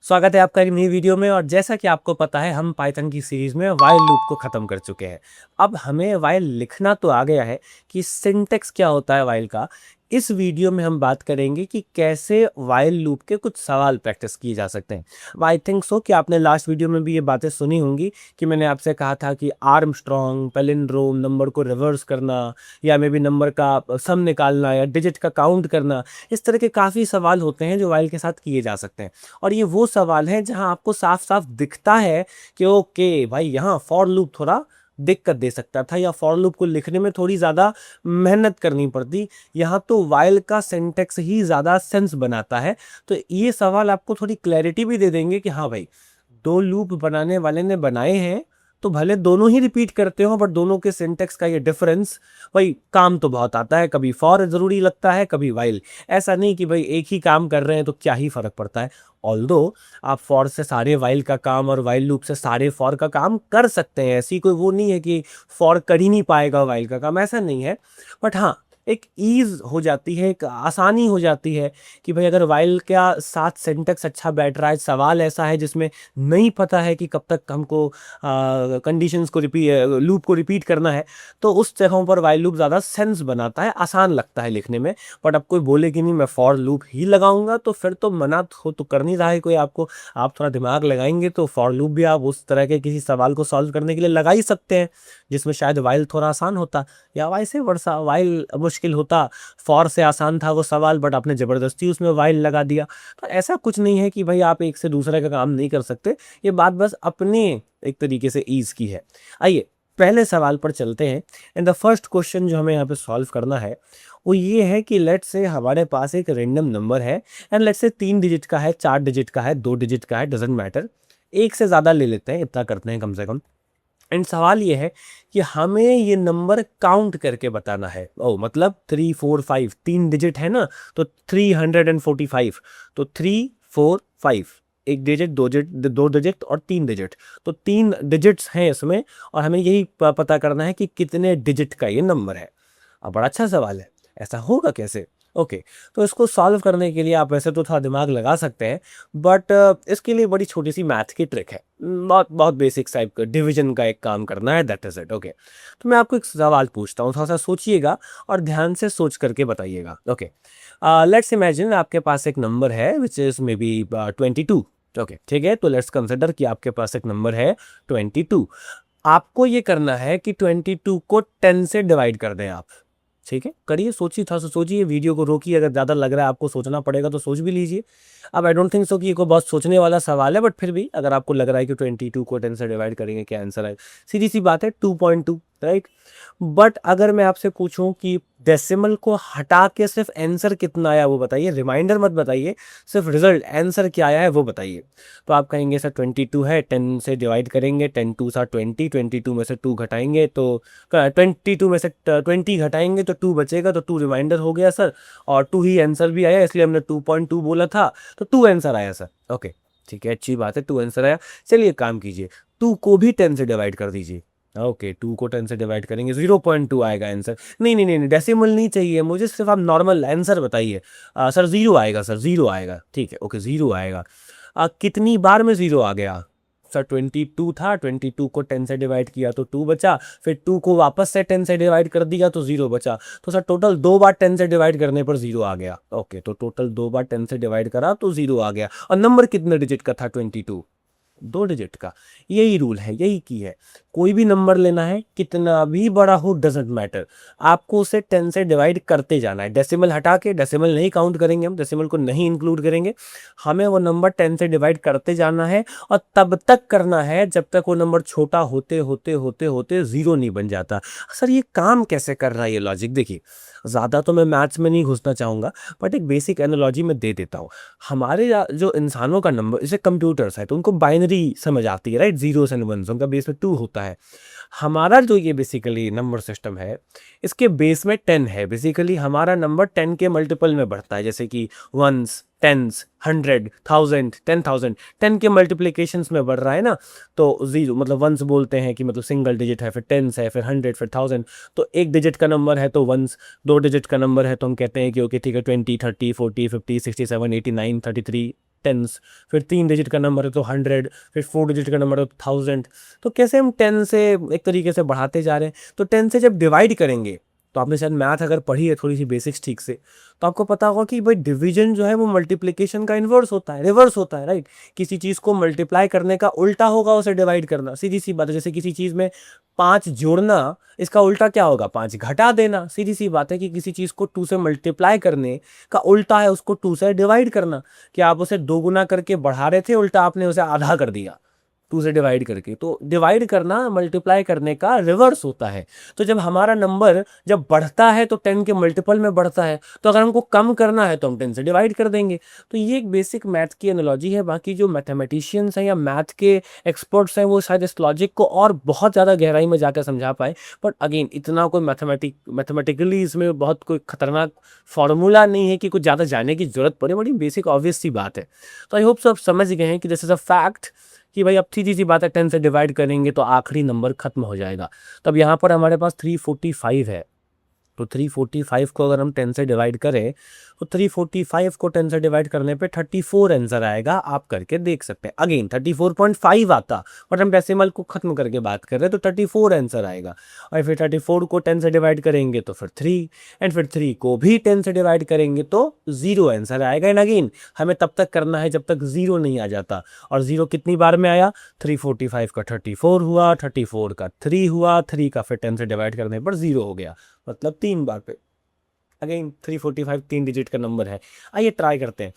स्वागत है आपका एक नई वीडियो में। और जैसा कि आपको पता है, हम पाइथन की सीरीज में वाइल लूप को ख़त्म कर चुके हैं। अब हमें वाइल लिखना तो आ गया है कि सिंटेक्स क्या होता है वाइल का। इस वीडियो में हम बात करेंगे कि कैसे वाइल लूप के कुछ सवाल प्रैक्टिस किए जा सकते हैं। आई थिंक सो कि आपने लास्ट वीडियो में भी ये बातें सुनी होंगी कि मैंने आपसे कहा था कि आर्मस्ट्रॉन्ग, पैलिंड्रोम, नंबर को रिवर्स करना या मे बी नंबर का सम निकालना या डिजिट का काउंट करना, इस तरह के काफ़ी सवाल होते हैं जो वाइल के साथ किए जा सकते हैं। और ये वो सवाल है जहां आपको साफ साफ दिखता है कि ओके भाई, यहाँ फॉर लूप थोड़ा दिक्कत दे सकता था या फॉर लूप को लिखने में थोड़ी ज़्यादा मेहनत करनी पड़ती। यहाँ तो वाइल का सिंटेक्स ही ज़्यादा सेंस बनाता है। तो ये सवाल आपको थोड़ी क्लैरिटी भी दे देंगे कि हाँ भाई, दो लूप बनाने वाले ने बनाए हैं तो भले दोनों ही रिपीट करते हो, बट दोनों के सिंटेक्स का ये डिफरेंस भाई काम तो बहुत आता है। कभी फॉर ज़रूरी लगता है, कभी वाइल। ऐसा नहीं कि भाई एक ही काम कर रहे हैं तो क्या ही फ़र्क पड़ता है। ऑल्दो आप फॉर से सारे वाइल का काम और वाइल लूप से सारे फॉर का काम कर सकते हैं। ऐसी कोई वो नहीं है कि फॉर कर ही नहीं पाएगा वाइल का काम, ऐसा नहीं है। बट हाँ, एक ईज हो जाती है, एक आसानी हो जाती है कि भाई अगर वाइल का साथ सिंटेक्स अच्छा बैठ रहा है, सवाल ऐसा है जिसमें नहीं पता है कि कब तक हमको कंडीशंस को लूप को रिपीट करना है, तो उस जगहों पर वाइल लूप ज़्यादा सेंस बनाता है, आसान लगता है लिखने में। बट अब कोई बोले कि नहीं मैं फॉर लूप ही लगाऊंगा, तो फिर तो मना हो तो कर नहीं रहा है कोई आपको। आप थोड़ा दिमाग लगाएंगे तो फॉर लूप भी आप उस तरह के किसी सवाल को सॉल्व करने के लिए लगा ही सकते हैं जिसमें शायद वाइल थोड़ा आसान होता, या वैसे वर्षा वाइल मुश्किल होता, फॉर से आसान था वो सवाल बट आपने ज़बरदस्ती उसमें वाइल लगा दिया। तो ऐसा कुछ नहीं है कि भाई आप एक से दूसरे का काम नहीं कर सकते। ये बात बस अपने एक तरीके से ईज की है। आइए पहले सवाल पर चलते हैं। एंड द फर्स्ट क्वेश्चन जो हमें यहाँ पे सॉल्व करना है वो ये है कि लेट्स से हमारे पास एक रैंडम नंबर है एंड लेट्स से 3 डिजिट का है, 4 डिजिट का है, 2 डिजिट का है, डजेंट मैटर। एक से ज़्यादा ले लेते हैं, इतना करते हैं कम से कम। एंड सवाल ये है कि हमें ये नंबर काउंट करके बताना है। ओ मतलब 3 4 5 3 डिजिट है ना, तो 345। तो 3 4 5, एक डिजिट, दो डिजिट और 3 डिजिट। तो 3 डिजिट्स हैं इसमें और हमें यही पता करना है कि कितने डिजिट का ये नंबर है। अब बड़ा अच्छा सवाल है, ऐसा होगा कैसे? ओके, तो इसको सॉल्व करने के लिए आप वैसे तो थोड़ा दिमाग लगा सकते हैं, बट इसके लिए बड़ी छोटी सी मैथ की ट्रिक है। बहुत बहुत बेसिक टाइप का डिवीजन का एक काम करना है, दैट इज इट। ओके, तो मैं आपको एक सवाल पूछता हूँ, थोड़ा सा सोचिएगा और ध्यान से सोच करके बताइएगा। ओके, लेट्स इमेजिन आपके पास एक नंबर है which is may be 22। Okay ठीक है, तो लेट्स कंसिडर कि आपके पास एक नंबर है 22। आपको ये करना है कि 22 को 10 से डिवाइड कर दें आप। ठीक है, करिए, सोचिए, थोड़ा सा सोचिए, वीडियो को रोकिए। अगर ज़्यादा लग रहा है आपको सोचना पड़ेगा तो सोच भी लीजिए। अब आई डोंट थिंक सो कि ये कोई बहुत सोचने वाला सवाल है, बट फिर भी अगर आपको लग रहा है कि 22 को 10 से डिवाइड करेंगे क्या आंसर है, सीधी सी बात है 2.2, राइट। बट अगर मैं आपसे पूछूं कि डेसिमल को हटा के सिर्फ आंसर कितना आया वो बताइए, रिमाइंडर मत बताइए, सिर्फ रिजल्ट आंसर क्या आया है वो बताइए। तो आप कहेंगे सर 22 है, 10 से डिवाइड करेंगे, 10 2 सा 20, 22 में से 2 घटाएंगे तो 22 में से 20 घटाएंगे तो 2 बचेगा, तो 2 रिमाइंडर हो गया सर, और 2 ही आंसर भी आया, इसलिए हमने 2.2 बोला था, तो 2 आंसर आया सर। ओके ठीक है, अच्छी बात है, 2 आंसर आया। चलिए काम कीजिए, 2 को भी 10 से डिवाइड कर दीजिए। ओके, 2 को 10 से डिवाइड करेंगे, 0.2 आएगा आंसर। नहीं नहीं नहीं, डेसिमल नहीं चाहिए मुझे, सिर्फ आप नॉर्मल आंसर बताइए। सर 0 आएगा, सर 0 आएगा, ठीक है, ओके 0 आएगा। कितनी बार में 0 आ गया सर? 22 था, 22 को 10 से डिवाइड किया तो 2 बचा, फिर 2 को वापस से 10 से डिवाइड कर दिया तो 0 बचा। तो सर टोटल 2 बार 10 से डिवाइड करने पर 0 आ गया। ओके, तो टोटल 2 बार 10 से डिवाइड करा तो 0 आ गया। और नंबर कितने डिजिट का था? 22, 2 डिजिट का। यही रूल है, यही की है। कोई भी नंबर लेना है, कितना भी बड़ा हो डजेंट मैटर, आपको उसे 10 से डिवाइड करते जाना है। डेसिमल हटा के, डेसिमल नहीं काउंट करेंगे हम, डेसिमल को नहीं इंक्लूड करेंगे, हमें वो नंबर 10 से डिवाइड करते जाना है। और तब तक करना है जब तक वो नंबर छोटा होते होते होते होते 0 नहीं बन जाता। सर ये काम कैसे कर रहा है ये लॉजिक? देखिए, ज़्यादा तो मैं मैथ्स में नहीं घुसना चाहूँगा, बट एक बेसिक एनालॉजी में दे देता हूँ। हमारे जो इंसानों का नंबर, जैसे कंप्यूटर्स है तो उनको बाइनरी समझ आती है, राइट, जीरोस एंड वंस, उनका बेस में 2 होता है। हमारा जो ये बेसिकली नंबर सिस्टम है, इसके बेस में 10 है। बेसिकली हमारा नंबर 10 के मल्टीपल में बढ़ता है, जैसे कि वंस, टेंस, 100, 1000, 10,000, 10 के मल्टीप्लिकेशंस में बढ़ रहा है ना। तो 0 मतलब वंस बोलते हैं कि मतलब सिंगल डिजिट है, फिर टेंस है, फिर 100, फिर 1000। तो एक डिजिट का नंबर है तो वंस, 2 डिजिट का नंबर है तो हम कहते हैं कि ओके ठीक है 20, 30, 40, 50, 67, 89, 33, टेंस, फिर 3 डिजिट का नंबर है तो 100, फिर 4 डिजिट का नंबर है तो 1000। तो कैसे हम 10 से एक तरीके से बढ़ाते जा रहे हैं। तो 10 से जब डिवाइड करेंगे, तो आपने शायद मैथ अगर पढ़ी है थोड़ी सी बेसिक्स ठीक से, तो आपको पता होगा कि भाई डिवीजन जो है वो मल्टीप्लिकेशन का इन्वर्स होता है, रिवर्स होता है, राइट। किसी चीज़ को मल्टीप्लाई करने का उल्टा होगा उसे डिवाइड करना, सीधी सी बात है। जैसे किसी चीज़ में 5 जोड़ना, इसका उल्टा क्या होगा, 5 घटा देना। सीधी सी बात है कि किसी चीज़ को 2 से मल्टीप्लाई करने का उल्टा है उसको 2 से डिवाइड करना। कि आप उसे 2 गुना करके बढ़ा रहे थे, उल्टा आपने उसे आधा कर दिया 2 से डिवाइड करके। तो डिवाइड करना मल्टीप्लाई करने का रिवर्स होता है। तो जब हमारा नंबर जब बढ़ता है तो 10 के मल्टीपल में बढ़ता है, तो अगर हमको कम करना है तो हम 10 से डिवाइड कर देंगे। तो ये एक बेसिक मैथ की एनालॉजी है। बाकी जो मैथमेटिशियंस हैं या मैथ के एक्सपर्ट्स हैं वो शायद इस लॉजिक को और बहुत ज़्यादा गहराई में जाकर समझा पाए। बट अगेन इतना कोई मैथमेटिकली इसमें बहुत कोई खतरनाक फार्मूला नहीं है कि कुछ ज़्यादा जानने की जरूरत पड़े। बड़ी बेसिक ऑब्वियस सी बात है। तो आई होप सब समझ गए हैं कि दिस इज अ फैक्ट कि भाई अब सीधी सी बात है 10 से डिवाइड करेंगे तो आखिरी नंबर खत्म हो जाएगा। तब यहाँ पर हमारे पास 345 है। तो 345 को अगर हम 10 से डिवाइड करें तो 345 को 10 से डिवाइड करने पे 34 आंसर आएगा। आप करके देख सकते हैं। अगेन 34.5 आता, बट हम डेसिमल को खत्म करके बात कर रहे हैं तो 34 आंसर आएगा। और फिर 34 को 10 से डिवाइड करेंगे तो फिर 3, एंड फिर 3 को भी 10 से डिवाइड करेंगे तो 0 आंसर आएगा। एंड अगेन हमें तब तक करना है जब तक 0 नहीं आ जाता। और 0 कितनी बार में आया, 345 का 34 हुआ, 34 का 3 हुआ, 3 का फिर 10 से डिवाइड करने पर 0 हो गया, मतलब 3 बार पे। अगेन 345 3 डिजिट का नंबर है। आइए ट्राई करते हैं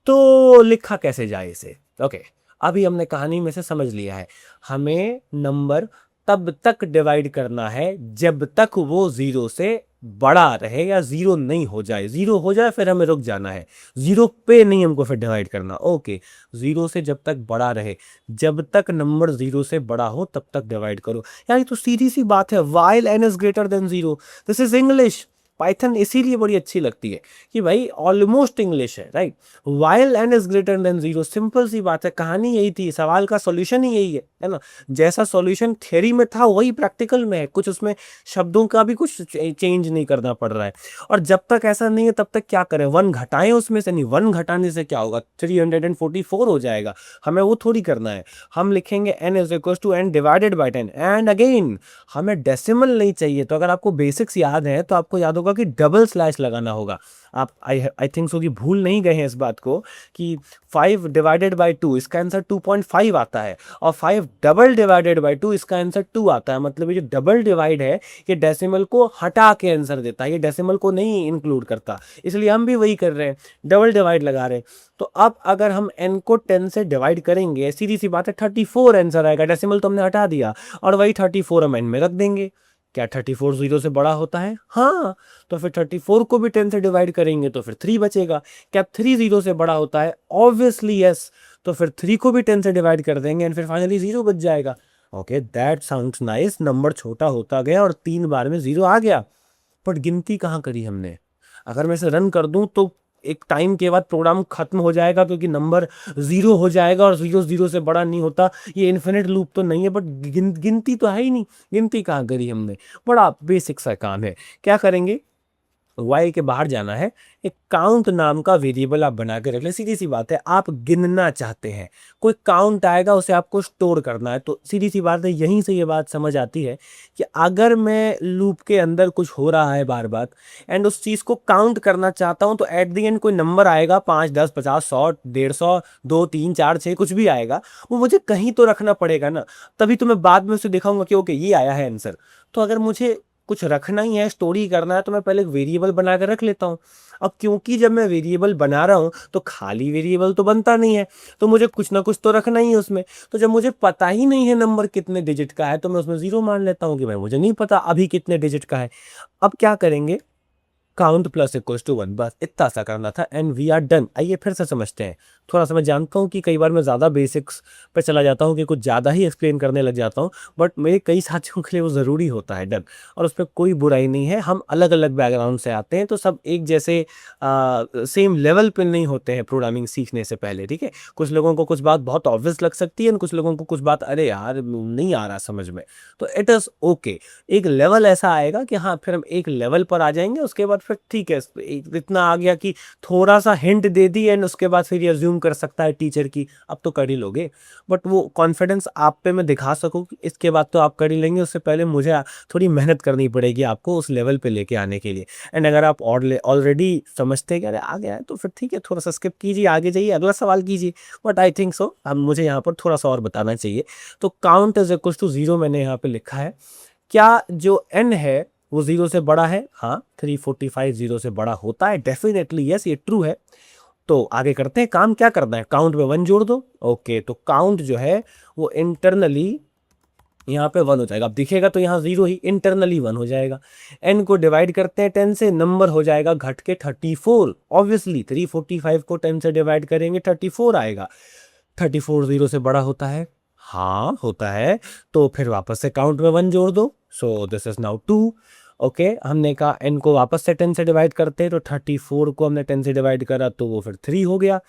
तो लिखा कैसे जाए इसे। ओके, अभी हमने कहानी में से समझ लिया है हमें नंबर तब तक डिवाइड करना है जब तक वो 0 से बड़ा रहे या 0 नहीं हो जाए। 0 हो जाए फिर हमें रुक जाना है, 0 पे नहीं हमको फिर डिवाइड करना। ओके, 0 से जब तक बड़ा रहे, जब तक नंबर 0 से बड़ा हो तब तक डिवाइड करो। यानी तो सीधी सी बात है, while n is greater than 0। This is English. Python इसीलिए बड़ी अच्छी लगती है कि भाई ऑलमोस्ट इंग्लिश है, right. While n is greater than 0, simple सी बात है। कहानी यही थी, सवाल का सॉल्यूशन ही यही है ना। जैसा सॉल्यूशन थ्योरी में था वही प्रैक्टिकल में है, कुछ उसमें शब्दों का भी कुछ चेंज नहीं करना पड़ रहा है। और जब तक ऐसा नहीं है तब तक क्या करें, 1 घटाएं उसमें से, नहीं 1 घटाने से क्या होगा, 344 हो जाएगा। हमें वो थोड़ी करना है। हम लिखेंगे n is equal to n divided by 10। And again हमें डेसिमल नहीं चाहिए। तो अगर आपको बेसिक्स याद है तो आपको याद होगा कि डबल स्लैश लगाना होगा। आप आई थिंक सो कि भूल नहीं गए हैं इस बात को कि 5 डिवाइडेड बाई 2 इसका आंसर 2.5 आता है, और 5 डबल डिवाइडेड बाई 2 इसका आंसर 2 आता है। मतलब ये जो डबल डिवाइड है ये डेसिमल को हटा के आंसर देता है, ये डेसिमल को नहीं इंक्लूड करता। इसलिए हम भी वही कर रहे हैं, डबल डिवाइड लगा रहे हैं। तो अब अगर हम n को 10 से डिवाइड करेंगे, सीधी सी बात है 34 आंसर आएगा। डेसिमल तो हमने हटा दिया और वही 34 हम n में रख देंगे। क्या 34 0 से बड़ा होता है? हाँ। तो फिर 34 को भी 10 से डिवाइड करेंगे तो फिर 3 बचेगा। क्या 3 0 से बड़ा होता है? Obviously yes. तो फिर 3 को भी 10 से डिवाइड कर देंगे एंड फिर फाइनली 0 बच जाएगा। Okay, that sounds nice. Number छोटा होता गया और 3 बार में 0 आ गया। बट गिनती कहाँ करी हमने? अगर मैं इसे रन कर दूं तो एक टाइम के बाद प्रोग्राम खत्म हो जाएगा, क्योंकि नंबर 0 हो जाएगा और 0 0 से बड़ा नहीं होता। ये इन्फिनिट लूप तो नहीं है, बट गिनती तो है ही नहीं। गिनती कहाँ करी हमने? बड़ा बेसिक सा काम है। क्या करेंगे, वाई के बाहर जाना है, एक काउंट नाम का वेरिएबल आप बना के रख ले। सीधी सी बात है, आप गिनना चाहते हैं, कोई काउंट आएगा उसे आपको स्टोर करना है। तो सीधी सी बात है, यहीं से ये बात समझ आती है कि अगर मैं लूप के अंदर कुछ हो रहा है बार बार एंड उस चीज़ को काउंट करना चाहता हूं, तो एट द एंड कोई नंबर आएगा, 5 10 50 100 150 2 3 4 6 कुछ भी आएगा, वो मुझे कहीं तो रखना पड़ेगा ना। तभी तो मैं बाद में उसे दिखाऊंगा कि ओके ये आया है आंसर। तो अगर मुझे कुछ रखना ही है, स्टोरी करना है, तो मैं पहले एक वेरिएबल बना कर रख लेता हूँ। अब क्योंकि जब मैं वेरिएबल बना रहा हूँ तो खाली वेरिएबल तो बनता नहीं है, तो मुझे कुछ ना कुछ तो रखना ही है उसमें। तो जब मुझे पता ही नहीं है नंबर कितने डिजिट का है, तो मैं उसमें 0 मान लेता हूँ कि भाई मुझे नहीं पता अभी कितने डिजिट का है। अब क्या करेंगे, काउंट प्लस इक्वल्स टू 1, बस इतना सा करना था एंड वी आर डन। आइए फिर से समझते हैं। थोड़ा सा मैं जानता हूँ कि कई बार मैं ज़्यादा बेसिक्स पे चला जाता हूँ, कि कुछ ज़्यादा ही एक्सप्लेन करने लग जाता हूँ, बट मेरे कई साथियों के लिए वो ज़रूरी होता है, डन। और उस पर कोई बुराई नहीं है। हम अलग अलग बैकग्राउंड से आते हैं तो सब एक जैसे सेम लेवल पे नहीं होते हैं प्रोग्रामिंग सीखने से पहले, ठीक है। कुछ लोगों को कुछ बात बहुत ऑब्वियस लग सकती है, कुछ लोगों को कुछ बात अरे यार नहीं आ रहा समझ में, तो इट इज़ ओके। एक लेवल ऐसा आएगा कि हाँ फिर हम एक लेवल पर आ जाएंगे, उसके बाद फिर ठीक है, इतना आ गया कि थोड़ा सा हिंट दे दी एंड उसके बाद फिर ये अज्यूम कर सकता है टीचर की अब तो कर ही लोगे, बट वो कॉन्फिडेंस आप पे मैं दिखा सकूँ कि इसके बाद तो आप कर ही लेंगे, उससे पहले मुझे थोड़ी मेहनत करनी पड़ेगी आपको उस लेवल पे लेके आने के लिए। एंड अगर आप ऑलरेडी समझते हैं कि अरे आ गया है तो फिर ठीक है, थोड़ा सा स्किप कीजिए, आगे जाइए, अगला सवाल कीजिए। बट आई थिंक सो अब मुझे यहाँ पर थोड़ा सा और बताना चाहिए। तो काउंट इज इक्वल टू 0 मैंने यहाँ पे लिखा है। क्या जो n है वो 0 से बड़ा है? हाँ, 345 0 से बड़ा होता है, डेफिनेटली यस, ये ट्रू है। तो आगे करते हैं काम, क्या करना है, काउंट में 1 जोड़ दो। ओके, तो काउंट जो है वो इंटरनली यहाँ पे 1 हो जाएगा। अब दिखेगा तो यहाँ 0 ही, इंटरनली 1 हो जाएगा। n को डिवाइड करते हैं 10 से, नंबर हो जाएगा घट के 34। ऑब्वियसली 345 को 10 से डिवाइड करेंगे 34 आएगा। 34 0 से बड़ा होता है? हाँ होता है। तो फिर वापस से काउंट में 1 जोड़ दो। So this is now 2। Okay, हमने कहा n को वापस से 10 से डिवाइड करते हैं, तो 34 को हमने 10 से डिवाइड करा तो वो फिर 3 हो गया।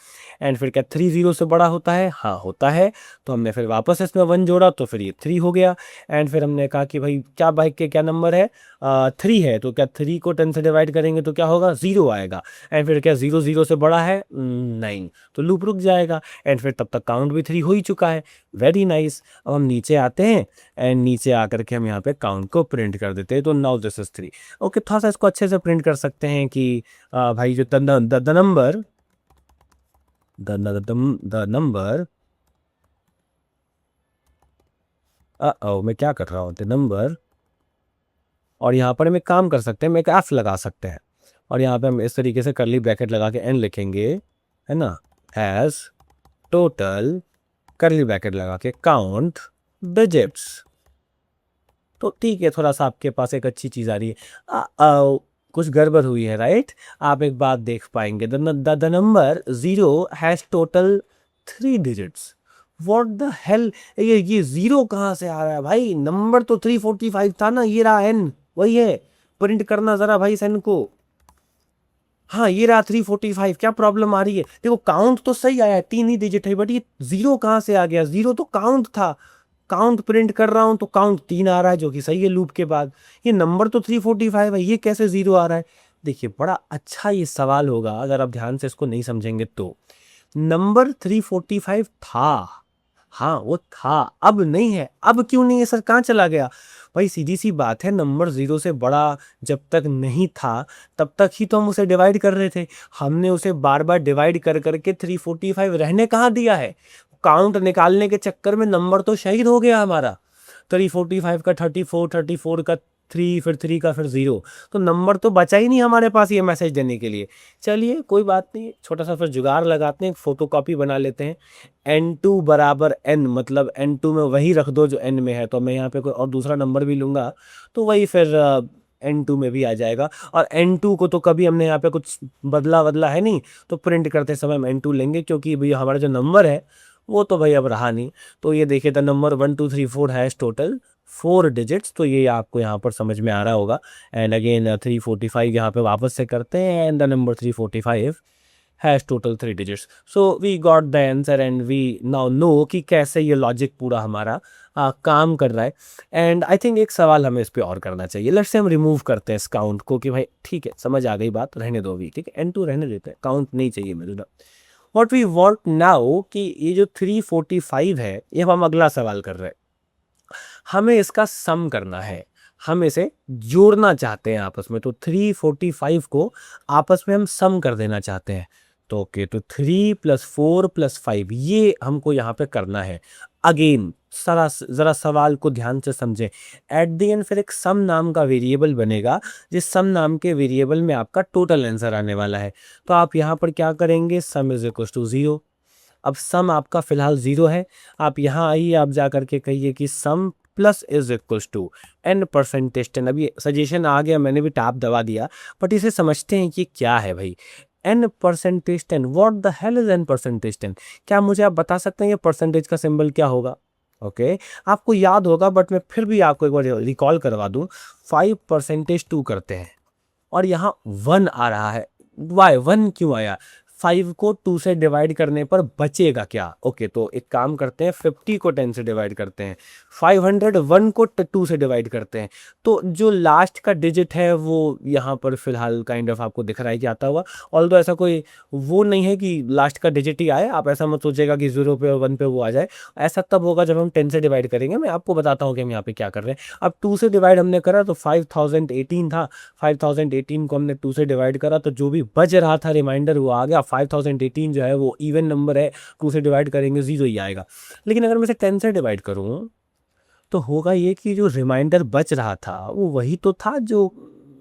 एंड फिर क्या 3 0 से बड़ा होता है? हाँ होता है। तो हमने फिर वापस इसमें 1 जोड़ा तो फिर ये 3 हो गया। एंड फिर हमने कहा कि भाई क्या बाइक के क्या नंबर है? 3 है, तो क्या 3 को 10 से डिवाइड करेंगे तो क्या होगा? 0 आएगा। एंड फिर क्या 0 0 से बड़ा है? 9, तो लूप रुक जाएगा। एंड फिर तब तक काउंट भी 3 हो ही चुका है। Very nice. अब हम नीचे आते हैं एंड नीचे आकर के हम यहाँ पे काउंट को प्रिंट कर देते हैं। तो नाउ दिस इज 3। ओके, थोड़ा सा इसको अच्छे से प्रिंट कर सकते हैं कि भाई जो द नंबर द नंबर मैं क्या कर रहा हूँ, द नंबर, और यहाँ पर हम एक काम कर सकते हैं, हम एक एफ लगा सकते हैं और यहाँ पे हम इस तरीके से करली ब्रैकेट लगा के एन लिखेंगे, है ना, एज टोटल करली ब्रैकेट लगा के काउंट डिजिट्स। तो ठीक है, थोड़ा सा आपके पास एक अच्छी चीज़ आ रही है। कुछ गड़बड़ हुई है, राइट? आप एक बात देख पाएंगे, the number 0 has total 3 digits. What the hell, ये 0 कहाँ से आ रहा है भाई? नंबर तो 345 था ना, ये रहा n, वही है। प्रिंट करना ज़रा भाई इस n को। हाँ ये रहा 345। क्या प्रॉब्लम आ रही है? देखो काउंट तो सही आया है, 3 ही डिजिट है, बट ये 0 कहाँ से आ गया? 0 तो काउंट था। काउंट प्रिंट कर रहा हूं तो काउंट 3 आ रहा है, जो कि सही है लूप के बाद। ये नंबर तो 345 है, ये कैसे 0 आ रहा है? देखिए बड़ा अच्छा ये सवाल होगा अगर आप ध्यान से इसको नहीं समझेंगे तो। नंबर 345 था, हाँ वो था, अब नहीं है। अब क्यों नहीं है सर, कहाँ चला गया? भाई सीधी सी बात है, नंबर 0 से बड़ा जब तक नहीं था तब तक ही तो हम उसे डिवाइड कर रहे थे। हमने उसे बार बार डिवाइड कर करके 345 रहने कहाँ दिया है? काउंट निकालने के चक्कर में नंबर तो शहीद हो गया हमारा। 345 का 34, 34 का 3, फिर 3 का फिर 0, तो नंबर तो बचा ही नहीं हमारे पास ये मैसेज देने के लिए। चलिए कोई बात नहीं, छोटा सा फिर जुगाड़ लगाते हैं, फोटो कॉपी बना लेते हैं। n2 बराबर n, मतलब n2 में वही रख दो जो n में है। तो मैं यहाँ पे कोई और दूसरा नंबर भी लूँगा तो वही फिर n2 में भी आ जाएगा। और n2 को तो कभी हमने यहाँ पे कुछ बदला है नहीं, तो प्रिंट करते समय हम n2 लेंगे, क्योंकि भैया हमारा जो नंबर है वो तो भाई अब रहा नहीं। तो ये देखिए, the number 1 2 3 4 has total 4 digits. तो ये आपको यहाँ पर समझ में आ रहा होगा। एंड अगेन 345 यहाँ पे वापस से करते हैं, and the number 345 has total 3 digits. So we got the answer and we now know कि कैसे ये लॉजिक पूरा हमारा काम कर रहा है। एंड आई थिंक एक सवाल हमें इस पर और करना चाहिए। लेट्स से हम रिमूव करते हैं इस काउंट को कि भाई ठीक है, समझ आ गई बात, रहने दो अभी, ठीक है, n2 रहने देते हैं, काउंट नहीं चाहिए मुझे ना। वॉट वी वॉन्ट नाउ कि ये जो 345 है, ये हम अगला सवाल कर रहे हैं, हमें इसका सम करना है, हम इसे जोड़ना चाहते हैं आपस में। तो 345 को आपस में हम सम कर देना चाहते हैं। तो ओके, तो 3 + 4 + 5 ये हमको यहाँ पे करना है। अगेन ज़रा सवाल को ध्यान से समझें। एट द एंड फिर एक सम नाम का वेरिएबल बनेगा, जिस सम नाम के वेरिएबल में आपका टोटल आंसर आने वाला है। तो आप यहाँ पर क्या करेंगे, सम इज इक्वल टू 0। अब सम आपका फिलहाल 0 है, आप यहाँ आइए, आप जा करके कहिए कि sum plus is equals to n%10। अभी सजेशन आ गया, मैंने भी टैब दबा दिया, बट इसे समझते हैं कि क्या है भाई n%10। What the hell is n%10? क्या मुझे आप बता सकते हैं ये परसेंटेज का सिंबल क्या होगा? ओके आपको याद होगा, बट मैं फिर भी आपको एक बार रिकॉल करवा दूं। 5% 2 करते हैं और यहाँ 1 आ रहा है। वाई 1 क्यों आया? 5 को 2 से डिवाइड करने पर बचेगा क्या। ओके, तो एक काम करते हैं, 50 को 10 से डिवाइड करते हैं, 501 को 2 से डिवाइड करते हैं, तो जो लास्ट का डिजिट है वो यहाँ पर फिलहाल काइंड ऑफ आपको दिख रहा है कि आता हुआ। ऑल्दो ऐसा कोई वो नहीं है कि लास्ट का डिजिट ही आए, आप ऐसा मत सोचेगा कि 0 पे और 1 पे वो आ जाए। ऐसा तब होगा जब हम 10 से डिवाइड करेंगे। मैं आपको बताता हूँ कि हम यहाँ पे क्या कर रहे हैं। अब 2 से डिवाइड हमने करा तो 5018 था, 5018 को हमने 2 से डिवाइड करा तो जो भी बच रहा था रिमाइंडर वो आ गया। 5018 जो है वो इवन नंबर है, 2 से डिवाइड करेंगे 0 ही आएगा। लेकिन अगर मैं इसे 10 से डिवाइड करूँ तो होगा ये कि जो रिमाइंडर बच रहा था वो वही तो था जो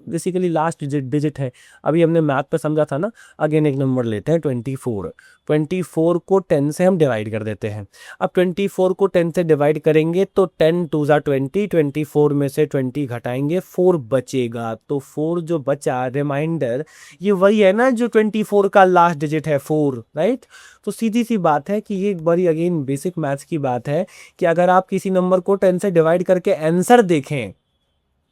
बेसिकली लास्ट डिजिट है। अभी हमने मैथ पे समझा था ना। अगेन एक नंबर लेते हैं 24, 24 को 10 से हम डिवाइड कर देते हैं। अब 24 को 10 से डिवाइड करेंगे तो 10 2 ज़ा 20, 24 में से 20 घटाएंगे 4 बचेगा। तो 4 जो बचा रिमाइंडर, ये वही है ना जो 24 का लास्ट डिजिट है 4, राइट। तो सीधी सी बात है कि ये एक बड़ी अगेन बेसिक मैथ्स की बात है कि अगर आप किसी नंबर को 10 से डिवाइड करके आंसर देखें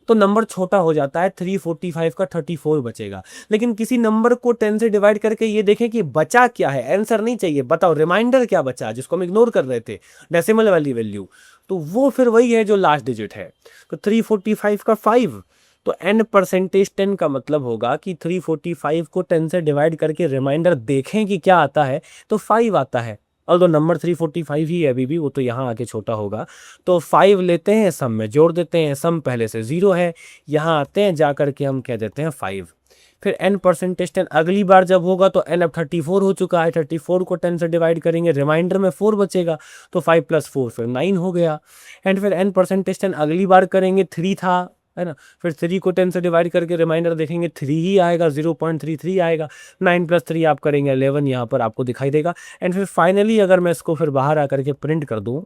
तो नंबर छोटा हो जाता है, 345 का 34 बचेगा। लेकिन किसी नंबर को 10 से डिवाइड करके ये देखें कि बचा क्या है, आंसर नहीं चाहिए, बताओ रिमाइंडर क्या बचा जिसको हम इग्नोर कर रहे थे, डेसिमल वाली वैल्यू, तो वो फिर वही है जो लास्ट डिजिट है। तो 345 का 5, तो n परसेंटेज 10 का मतलब होगा कि 345 को 10 से डिवाइड करके रिमाइंडर देखें कि क्या आता है, तो 5 आता है। ऑल्दो नंबर 345 ही है अभी भी, वो तो यहाँ आके छोटा होगा। तो 5 लेते हैं, सम में जोड़ देते हैं, सम पहले से 0 है, यहाँ आते हैं जा करके हम कह देते हैं 5। फिर n परसेंटेज 10 अगली बार जब होगा तो n अब 34 हो चुका है, 34 को 10 से डिवाइड करेंगे, रिमाइंडर में 4 बचेगा, तो 5 + 4 फिर 9 हो गया। एंड फिर n परसेंटेज 10 अगली बार करेंगे, 3 था, है ना, फिर 3 को 10 से डिवाइड करके रिमाइंडर देखेंगे 3 ही आएगा, 0.33 आएगा। 9 + 3 आप करेंगे 11, यहाँ पर आपको दिखाई देगा। एंड फिर फाइनली अगर मैं इसको फिर बाहर आकर के प्रिंट कर दूँ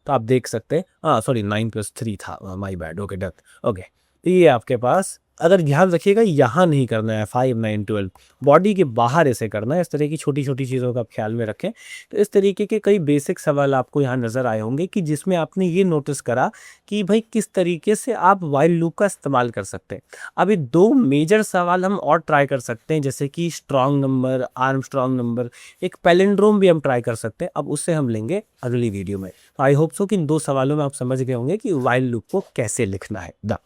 तो आप देख सकते हैं, हाँ सॉरी 9 + 3 था, my bad, okay done. Okay, ये आपके पास, अगर ध्यान रखिएगा यहाँ नहीं करना है 5 9 12, बॉडी के बाहर ऐसे करना है। इस तरह की छोटी छोटी चीज़ों का आप ख्याल में रखें। तो इस तरीके के कई बेसिक सवाल आपको यहाँ नज़र आए होंगे कि जिसमें आपने ये नोटिस करा कि भाई किस तरीके से आप वाइल लूप का इस्तेमाल कर सकते हैं। अभी 2 मेजर सवाल हम और ट्राई कर सकते हैं, जैसे कि स्ट्रॉन्ग नंबर, आर्मस्ट्रॉन्ग नंबर, एक पैलिंड्रोम भी हम ट्राई कर सकते हैं। अब उससे हम लेंगे अगली वीडियो में। आई होप सो कि इन 2 सवालों में आप समझ गए होंगे कि वाइल लूप को कैसे लिखना है।